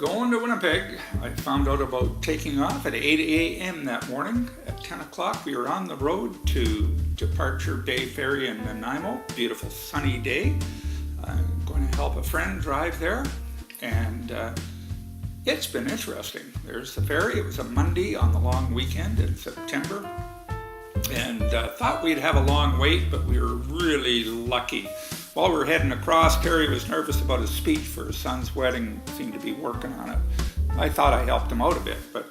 Going to Winnipeg. I found out about taking off at 8 a.m. that morning. At 10 o'clock we were on the road to Departure Bay Ferry in Nanaimo. Beautiful sunny day. I'm going to help a friend drive there, and it's been interesting. There's the ferry. It was a Monday on the long weekend in September, and thought we'd have a long wait, but we were really lucky. While we were heading across, Terry was nervous about his speech for his son's wedding, seemed to be working on it. I thought I helped him out a bit, but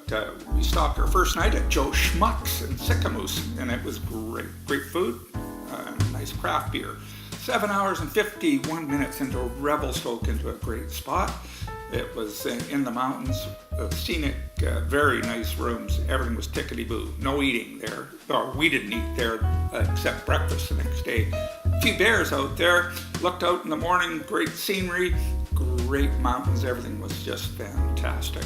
we stopped our first night at Joe Schmuck's in Sycamoose, and it was great. Great food, nice craft beer. 7 hours and 51 minutes into Revelstoke, into a great spot. It was in the mountains, scenic, very nice rooms. Everything was tickety-boo. No eating there. Or we didn't eat there except breakfast the next day. A few bears out there. Looked out in the morning, great scenery, great mountains. Everything was just fantastic.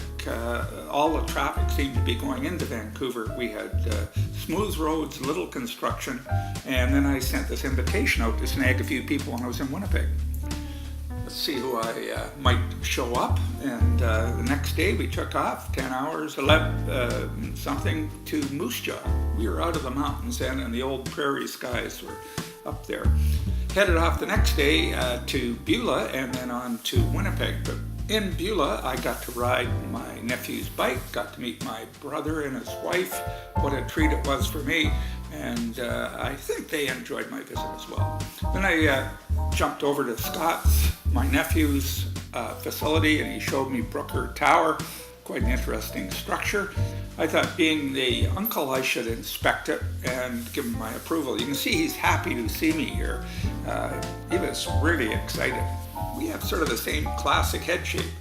All the traffic seemed to be going into Vancouver. We had smooth roads, little construction, and then I sent this invitation out to snag a few people when I was in Winnipeg. Let's see who I might show up, and the next day we took off 10 hours, 11 something to Moose Jaw. We were out of the mountains then, and the old prairie skies were up there. Headed off the next day to Beulah and then on to Winnipeg. But in Beulah, I got to ride my nephew's bike, got to meet my brother and his wife. What a treat it was for me, and I think they enjoyed my visit as well. Then I jumped over to Scott's, my nephew's facility, and he showed me Brooker Tower, quite an interesting structure. I thought, being the uncle, I should inspect it and give him my approval. You can see he's happy to see me here. He was really excited. We have sort of the same classic head shape.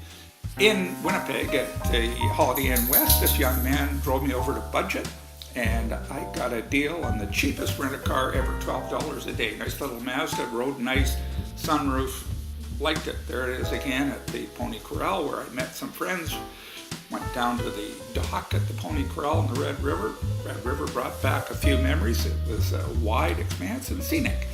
In Winnipeg at the Holiday Inn West, this young man drove me over to budget, and I got a deal on the cheapest rent-a-car ever, $12 a day. Nice little Mazda, rode nice, sunroof, liked it. There it is again at the Pony Corral, where I met some friends. Went down to the dock at the Pony Corral in the Red River. Red River brought back a few memories. It was a wide expanse and scenic.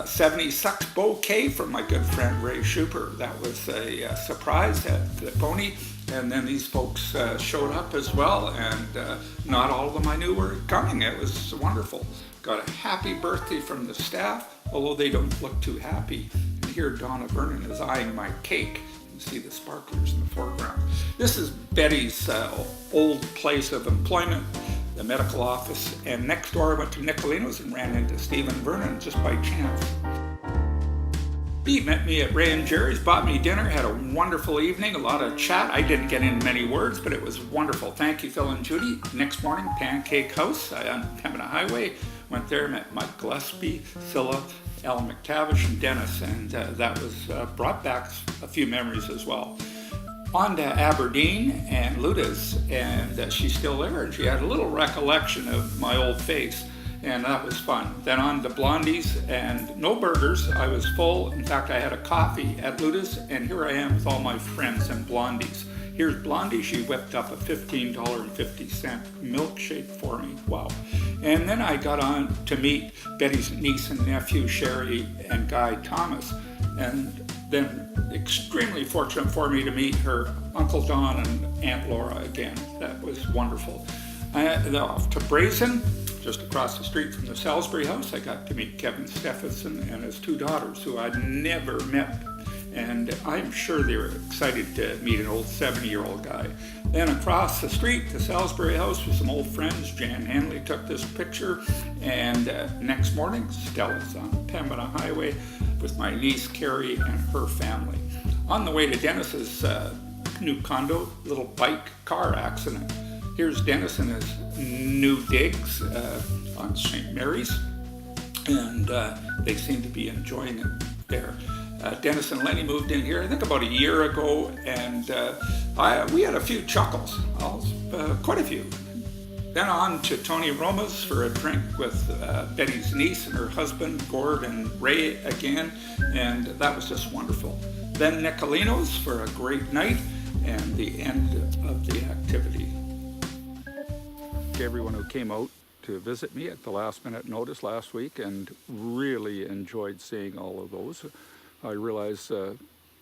70 Sucks bouquet from my good friend Ray Schuper. That was a surprise at the Pony. And then these folks showed up as well, and not all of them I knew were coming. It was wonderful. Got a happy birthday from the staff, although they don't look too happy. And here Donna Vernon is eyeing my cake. You see the sparklers in the foreground. This is Betty's old place of employment, the medical office, and next door I went to Nicolino's and ran into Stephen Vernon just by chance. He met me at Ray and Jerry's, bought me dinner, had a wonderful evening, a lot of chat. I didn't get in many words, but it was wonderful. Thank you, Phil and Judy. Next morning, Pancake House on Pembina Highway. Went there, met Mike Gillespie, Scylla, Al McTavish, and Dennis, and that was brought back a few memories as well. On to Aberdeen and Luda's, and she's still there, and she had a little recollection of my old face, and that was fun. Then on to Blondie's, and no burgers. I was full. In fact, I had a coffee at Luda's, and here I am with all my friends in Blondie's. Here's Blondie. She whipped up a $15.50 milkshake for me. Wow. And then I got on to meet Betty's niece and nephew, Sherry and Guy Thomas, and then extremely fortunate for me to meet her Uncle Don and Aunt Laura again. That was wonderful. Off to Brazen, just across the street from the Salisbury House, I got to meet Kevin Stephenson and his two daughters, who I'd never met. And I'm sure they were excited to meet an old 70-year-old guy. Then across the street, the Salisbury House, with some old friends. Jan Hanley took this picture. And next morning, Stella's on Pembina Highway with my niece Carrie and her family. On the way to Dennis's new condo, little bike car accident. Here's Dennis and his new digs on St. Mary's, and they seem to be enjoying it there. Dennis and Lenny moved in here, I think about a year ago, and we had a few chuckles, quite a few. Then on to Tony Roma's for a drink with Betty's niece and her husband, Gord and Ray again, and that was just wonderful. Then Nicolino's for a great night and the end of the activity. To everyone who came out to visit me at the last minute notice last week, and really enjoyed seeing all of those. I realize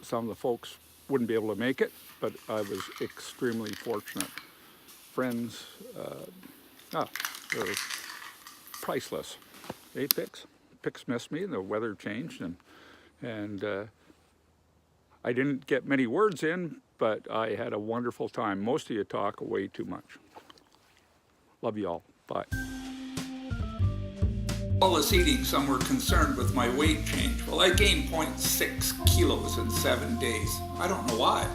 some of the folks wouldn't be able to make it, but I was extremely fortunate. Friends, they're priceless. Hey, Pix? Pix missed me, and the weather changed, and I didn't get many words in, but I had a wonderful time. Most of you talk way too much. Love you all. Bye. All this eating, some were concerned with my weight change. Well, I gained 0.6 kilos in 7 days. I don't know why.